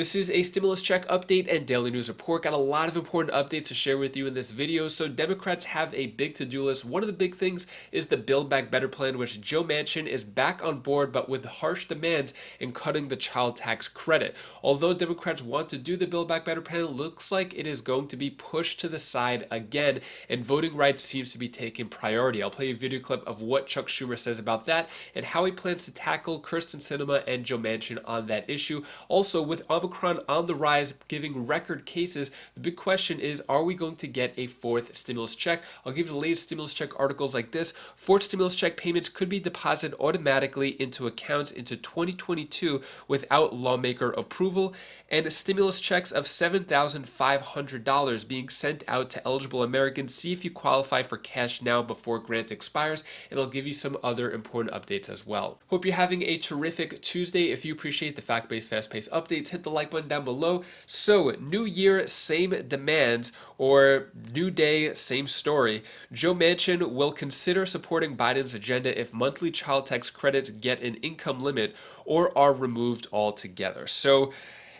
This is a stimulus check update and daily news report. Got a lot of important updates to share with you in this video. So Democrats have a big to-do list. One of the big things is the Build Back Better plan, which Joe Manchin is back on board, but with harsh demands in cutting the child tax credit. Although Democrats want to do the Build Back Better plan, it looks like it is going to be pushed to the side again, and voting rights seems to be taking priority. I'll play a video clip of what Chuck Schumer says about that and how he plans to tackle Kyrsten Sinema and Joe Manchin on that issue. Also, with Omicron on the rise, giving record cases, the big question is, are we going to get a fourth stimulus check? I'll give you the latest stimulus check articles like this. Fourth stimulus check payments could be deposited automatically into accounts into 2022 without lawmaker approval, and stimulus checks of $7,500 being sent out to eligible Americans. See if you qualify for cash now before grant expires, and I'll give you some other important updates as well. Hope you're having a terrific Tuesday. If you appreciate the fact-based, fast-paced updates, hit the like button down below. So, new year, same demands, or new day, same story. Joe Manchin will consider supporting Biden's agenda if monthly child tax credits get an income limit or are removed altogether. So,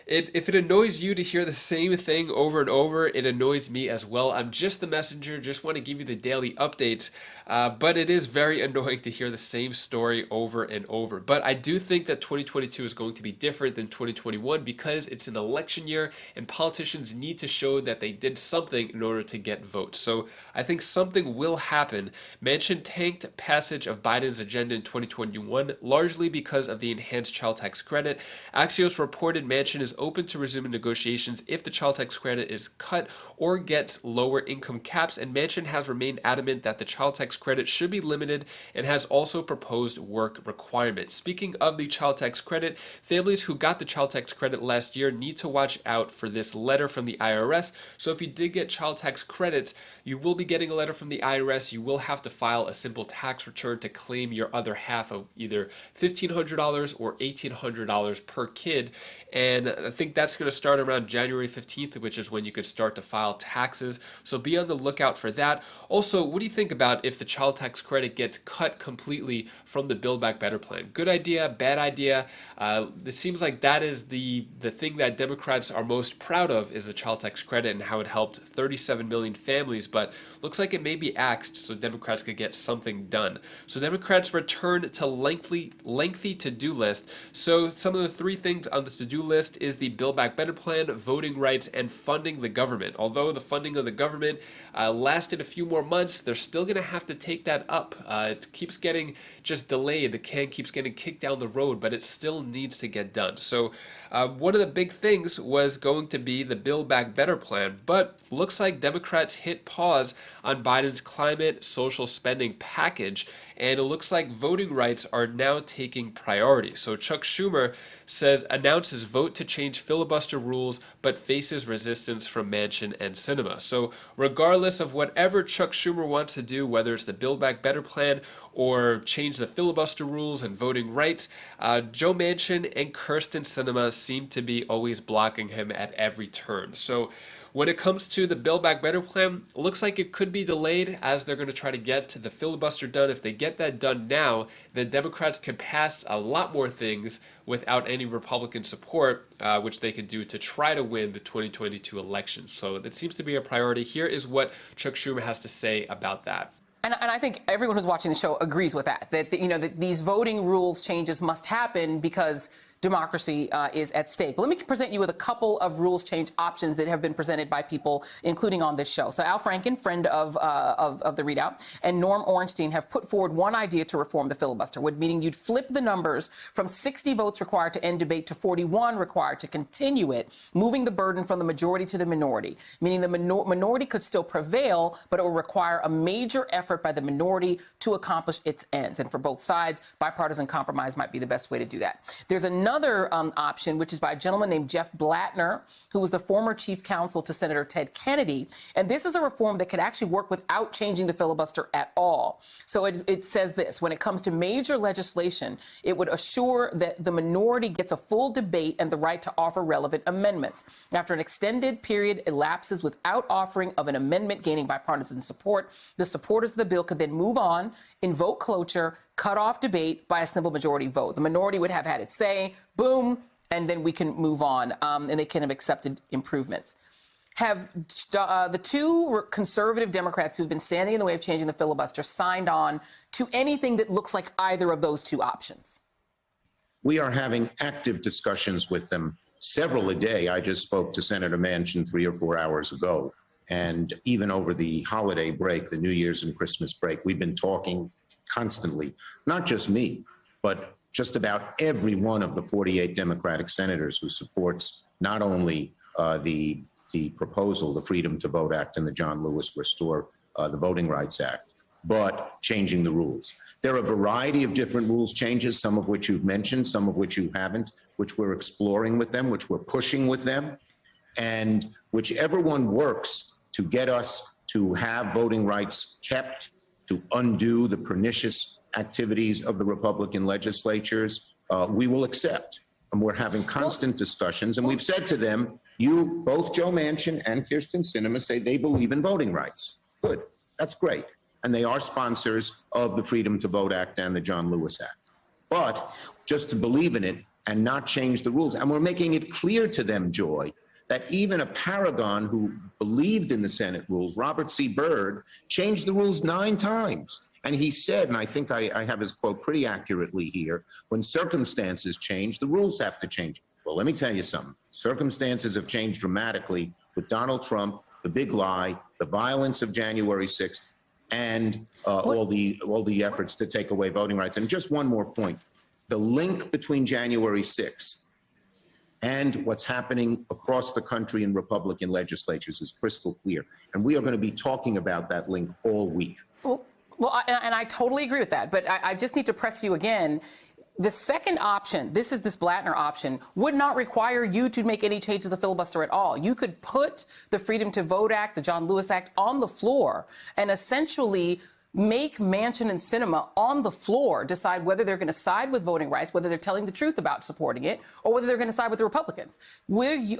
if it annoys you to hear the same thing over and over, it annoys me as well. I'm just the messenger, just want to give you the daily updates, but it is very annoying to hear the same story over and over. But I do think that 2022 is going to be different than 2021 because it's an election year and politicians need to show that they did something in order to get votes. So I think something will happen. Manchin tanked passage of Biden's agenda in 2021, largely because of the enhanced child tax credit. Axios reported Manchin is open to resuming negotiations if the child tax credit is cut or gets lower income caps, and Manchin has remained adamant that the child tax credit should be limited and has also proposed work requirements. Speaking of the child tax credit, families who got the child tax credit last year need to watch out for this letter from the IRS. So if you did get child tax credits, you will be getting a letter from the IRS. You will have to file a simple tax return to claim your other half of either $1,500 or $1,800 per kid, and I think that's going to start around January 15th, which is when you could start to file taxes. So be on the lookout for that. Also, what do you think about if the child tax credit gets cut completely from the Build Back Better plan? Good idea, bad idea? It seems like that is the thing that Democrats are most proud of, is the child tax credit and how it helped 37 million families, but looks like it may be axed so Democrats could get something done. So Democrats return to lengthy to-do list. So some of the three things on the to-do list is the Build Back Better plan, voting rights, and funding the government. Although the funding of the government lasted a few more months, they're still going to have to take that up. It keeps getting just delayed. The can keeps getting kicked down the road, but it still needs to get done. So one of the big things was going to be the Build Back Better plan, but looks like Democrats hit pause on Biden's climate social spending package, and it looks like voting rights are now taking priority. So Chuck Schumer announces vote to change filibuster rules, but faces resistance from Manchin and Sinema. So regardless of whatever Chuck Schumer wants to do, whether it's the Build Back Better plan or change the filibuster rules and voting rights, Joe Manchin and Kyrsten Sinema seem to be always blocking him at every turn. So when it comes to the Build Back Better plan, it looks like it could be delayed as they're going to try to get to the filibuster done. If they get that done now, then Democrats can pass a lot more things without any Republican support, which they could do to try to win the 2022 election. So that seems to be a priority. Here is what Chuck Schumer has to say about that. And I think everyone who's watching the show agrees with that that these voting rules changes must happen because democracy is at stake. But let me present you with a couple of rules change options that have been presented by people, including on this show. So Al Franken, friend of the Readout, and Norm Ornstein have put forward one idea to reform the filibuster, meaning you'd flip the numbers from 60 votes required to end debate to 41 required to continue it, moving the burden from the majority to the minority, meaning the minority could still prevail, but it will require a major effort by the minority to accomplish its ends. And for both sides, bipartisan compromise might be the best way to do that. There's another option, which is by a gentleman named Jeff Blattner, who was the former chief counsel to Senator Ted Kennedy. And this is a reform that could actually work without changing the filibuster at all. So it says this: when it comes to major legislation, it would assure that the minority gets a full debate and the right to offer relevant amendments. After an extended period elapses without offering of an amendment gaining bipartisan support, the supporters of the bill could then move on, invoke cloture, cut off debate by a simple majority vote. The minority would have had its say, boom, and then we can move on, and they can have accepted improvements. Have the two conservative Democrats who've been standing in the way of changing the filibuster signed on to anything that looks like either of those two options? We are having active discussions with them, several a day. I just spoke to Senator Manchin 3 or 4 hours ago. And even over the holiday break, the New Year's and Christmas break, we've been talking constantly, not just me, but just about every one of the 48 Democratic senators who supports not only the proposal, the Freedom to Vote Act and the John Lewis Restore the Voting Rights Act, but changing the rules. There are a variety of different rules changes, some of which you've mentioned, some of which you haven't, which we're exploring with them, which we're pushing with them. And whichever one works to get us to have voting rights kept, to undo the pernicious activities of the Republican legislatures, we will accept. And we're having constant discussions. And we've said to them, you, both Joe Manchin and Kyrsten Sinema, say they believe in voting rights. Good. That's great. And they are sponsors of the Freedom to Vote Act and the John Lewis Act. But just to believe in it and not change the rules. And we're making it clear to them, Joy, that even a paragon who believed in the Senate rules, Robert C. Byrd, changed the rules 9 times. And he said, and I think I have his quote pretty accurately here, when circumstances change, the rules have to change. Well, let me tell you something. Circumstances have changed dramatically with Donald Trump, the big lie, the violence of January 6th, and all the efforts to take away voting rights. And just one more point. The link between January 6th and what's happening across the country in Republican legislatures is crystal clear. And we are going to be talking about that link all week. Well, and I totally agree with that, but I just need to press you again. The second option, this Blattner option, would not require you to make any change to the filibuster at all. You could put the Freedom to Vote Act, the John Lewis Act, on the floor and essentially make Manchin and Sinema on the floor decide whether they're going to side with voting rights, whether they're telling the truth about supporting it, or whether they're going to side with the Republicans.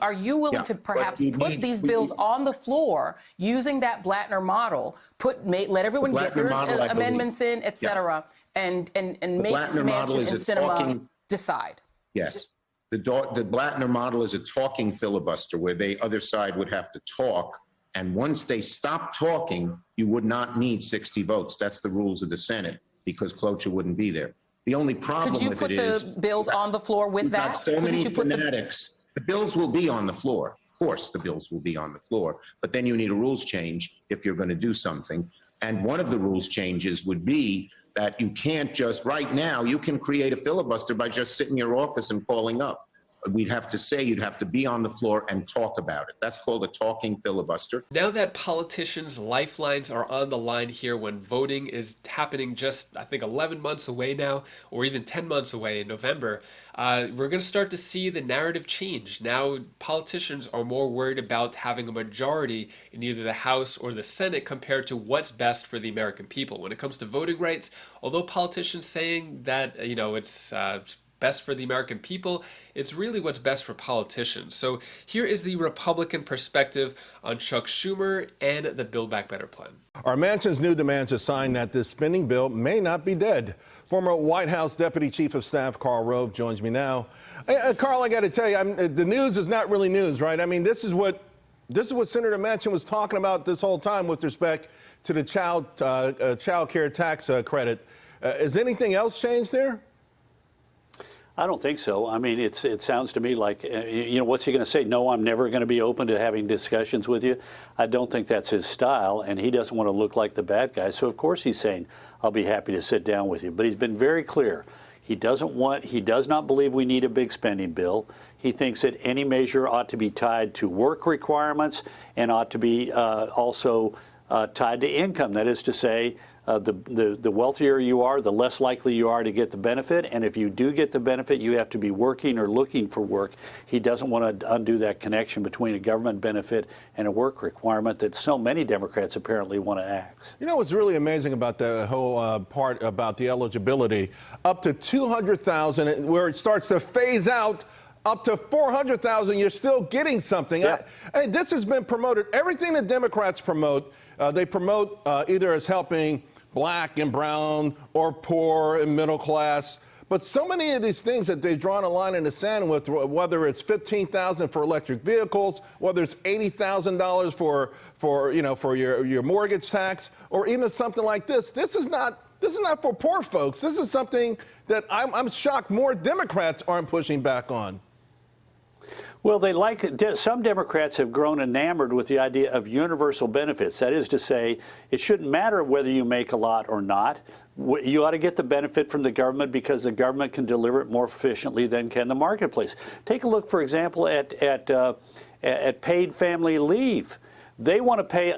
Are you willing to perhaps put these bills on the floor using that Blattner model, let everyone get their amendments in, et cetera, and make Manchin and Sinema decide? Yes. The Blattner model is a talking filibuster where the other side would have to talk. And once they stop talking, you would not need 60 votes. That's the rules of the Senate, because cloture wouldn't be there. The only problem with it is— Could you put the bills on the floor with that? Got so many fanatics. The bills will be on the floor. Of course, the bills will be on the floor. But then you need a rules change if you're going to do something. And one of the rules changes would be that you can't just— right now, you can create a filibuster by just sitting in your office and calling up. We'd have to say you'd have to be on the floor and talk about it. That's called a talking filibuster. Now that politicians' lifelines are on the line here when voting is happening just, I think, 11 months away now, or even 10 months away in November, we're going to start to see the narrative change. Now politicians are more worried about having a majority in either the House or the Senate compared to what's best for the American people. When it comes to voting rights, although politicians saying that, it's best for the American people, it's really what's best for politicians. So here is the Republican perspective on Chuck Schumer and the Build Back Better plan. Our Manchin's new demands a sign that this spending bill may not be dead. Former White House Deputy Chief of Staff Karl Rove joins me now. Karl, I got to tell you, the news is not really news, right? I mean, this is what Senator Manchin was talking about this whole time with respect to the child care tax credit. Has anything else changed there? I don't think so. I mean, it sounds to me like, what's he going to say? No, I'm never going to be open to having discussions with you. I don't think that's his style, and he doesn't want to look like the bad guy. So, of course, he's saying, I'll be happy to sit down with you. But he's been very clear. He does not believe we need a big spending bill. He thinks that any measure ought to be tied to work requirements and ought to be also tied to income. That is to say, the wealthier you are, the less likely you are to get the benefit. And if you do get the benefit, you have to be working or looking for work. He doesn't want to undo that connection between a government benefit and a work requirement that so many Democrats apparently want to axe. You know what's really amazing about the whole part about the eligibility? Up to 200,000, where it starts to phase out. Up to 400,000, you're still getting something. Yeah. This has been promoted. Everything the Democrats promote, they promote either as helping black and brown or poor and middle class. But so many of these things that they've drawn a line in the sand with, whether it's $15,000 for electric vehicles, whether it's $80,000 for your mortgage tax, or even something like this. This is not for poor folks. This is something that I'm shocked more Democrats aren't pushing back on. Well, some Democrats have grown enamored with the idea of universal benefits. That is to say, it shouldn't matter whether you make a lot or not. You ought to get the benefit from the government because the government can deliver it more efficiently than can the marketplace. Take a look, for example, at paid family leave. They want to pay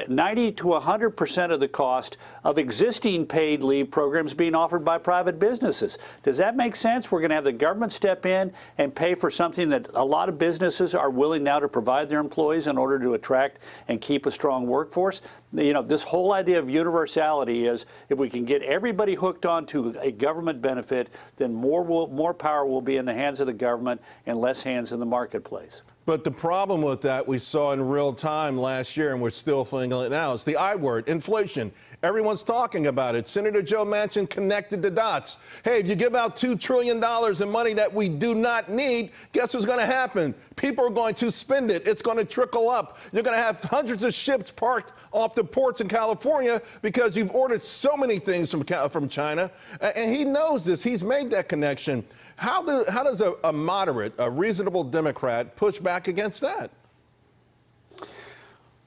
90 to 100% of the cost of existing paid leave programs being offered by private businesses. Does that make sense? We're going to have the government step in and pay for something that a lot of businesses are willing now to provide their employees in order to attract and keep a strong workforce. This whole idea of universality is if we can get everybody hooked onto a government benefit, then more power will be in the hands of the government and less hands in the marketplace. But the problem with that we saw in real time last year, and we're still feeling it now, is the I word, inflation. Everyone's talking about it. Senator Joe Manchin connected the dots. Hey, if you give out $2 trillion in money that we do not need, guess what's going to happen? People are going to spend it. It's going to trickle up. You're going to have hundreds of ships parked off the ports in California because you've ordered so many things from China. And he knows this. He's made that connection. How does a moderate, a reasonable Democrat push back against that?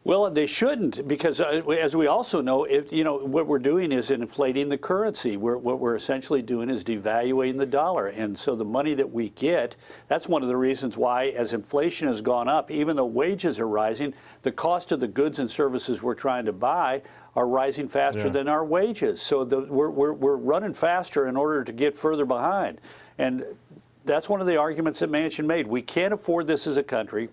Well, they shouldn't, because as we also know, what we're doing is inflating the currency. What we're essentially doing is devaluing the dollar. And so the money that we get, that's one of the reasons why, as inflation has gone up, even though wages are rising, the cost of the goods and services we're trying to buy are rising faster than our wages. So we're running faster in order to get further behind. And that's one of the arguments that Manchin made. We can't afford this as a country.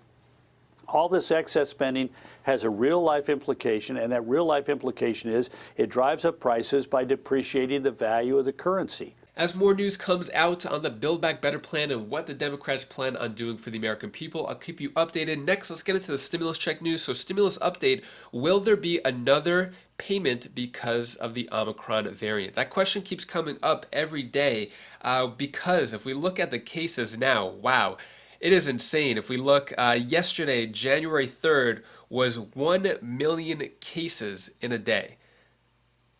All this excess spending has a real-life implication, and that real-life implication is it drives up prices by depreciating the value of the currency. As more news comes out on the Build Back Better plan and what the Democrats plan on doing for the American people, I'll keep you updated. Next, let's get into the stimulus check news. So stimulus update, will there be another payment because of the Omicron variant? That question keeps coming up every day because if we look at the cases now, wow, it is insane. If we look, yesterday, January 3rd, was 1 million cases in a day.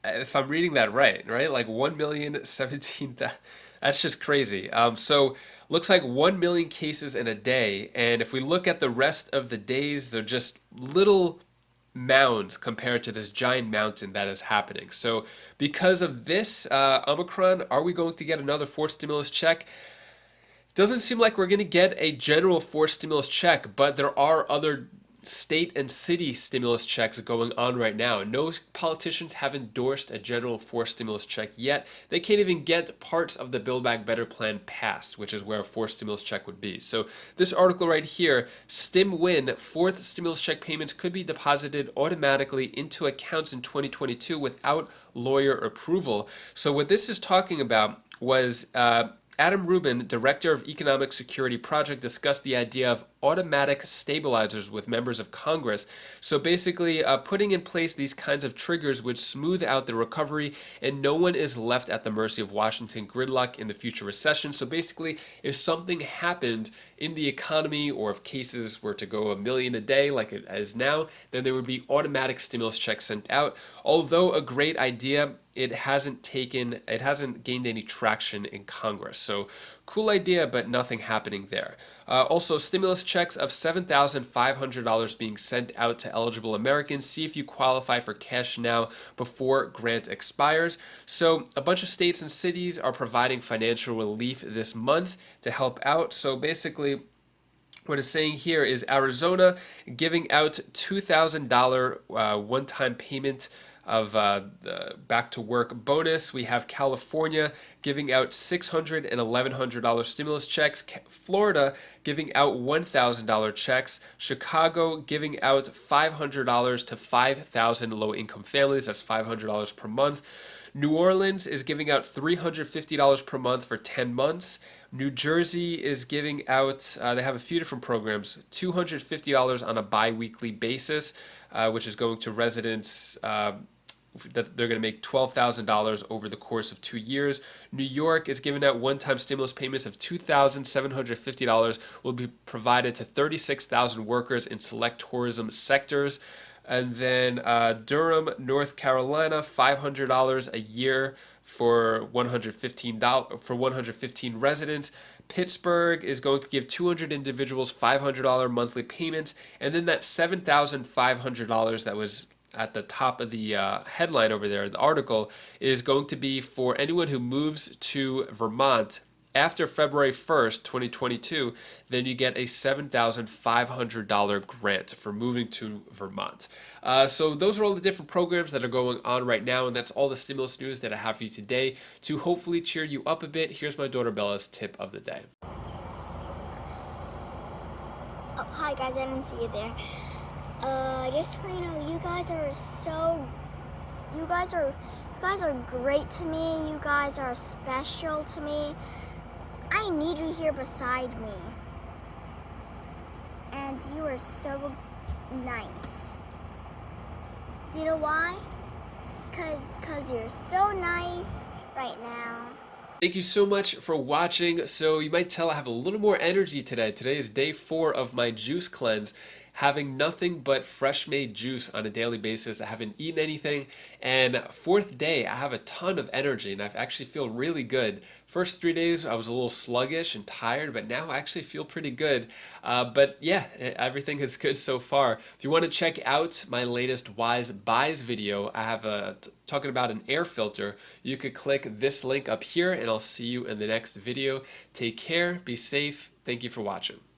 If I'm reading that right? Like 1,017,000. That's just crazy. So looks like 1 million cases in a day. And if we look at the rest of the days, they're just little mounds compared to this giant mountain that is happening. So because of this Omicron, are we going to get another fourth stimulus check? Doesn't seem like we're going to get a general forced stimulus check, but there are other state and city stimulus checks going on right now. No politicians have endorsed a general forced stimulus check yet. They can't even get parts of the Build Back Better plan passed, which is where a forced stimulus check would be. So this article right here, StimWin, fourth stimulus check payments could be deposited automatically into accounts in 2022 without lawyer approval. So what this is talking about was Adam Rubin, Director of Economic Security Project, discussed the idea of automatic stabilizers with members of Congress. So basically putting in place these kinds of triggers would smooth out the recovery and no one is left at the mercy of Washington gridlock in the future recession. So basically, if something happened in the economy or if cases were to go 1 million a day like it is now, then there would be automatic stimulus checks sent out. Although a great idea, it hasn't gained any traction in Congress. So cool idea, but nothing happening there. Also, stimulus checks of $7,500 being sent out to eligible Americans. See if you qualify for cash now before grant expires. So a bunch of states and cities are providing financial relief this month to help out. So basically, what it's saying here is Arizona giving out $2,000 one-time payment of the back to work bonus. We have California giving out $600 and $1,100 stimulus checks. Florida giving out $1,000 checks. Chicago giving out $500 to 5,000 low-income families. That's $500 per month. New Orleans is giving out $350 per month for 10 months. New Jersey is giving out, they have a few different programs, $250 on a bi-weekly basis, which is going to residents that they're going to make $12,000 over the course of 2 years. New York is giving out one-time stimulus payments of $2,750 will be provided to 36,000 workers in select tourism sectors. And then Durham, North Carolina, $500 a year for $115 residents. Pittsburgh is going to give 200 individuals $500 monthly payments, and then that $7,500 that was at the top of the headline over there, the article, is going to be for anyone who moves to Vermont after February 1st, 2022, then you get a $7,500 grant for moving to Vermont. So those are all the different programs that are going on right now, and that's all the stimulus news that I have for you today to hopefully cheer you up a bit. Here's my daughter Bella's tip of the day. Oh, hi guys, I didn't see you there. Just so you know, you guys are great to me. You guys are special to me. I need you here beside me. And you are so nice. Do you know why? Cause you're so nice right now. Thank you so much for watching. So you might tell I have a little more energy today. Today is day 4 of my juice cleanse, having nothing but fresh made juice on a daily basis. I haven't eaten anything, and 4th day I have a ton of energy and I actually feel really good. First 3 days I was a little sluggish and tired, but now I actually feel pretty good. But yeah, everything is good so far. If you want to check out my latest Wise Buys video, I have talking about an air filter. You could click this link up here and I'll see you in the next video. Take care, be safe. Thank you for watching.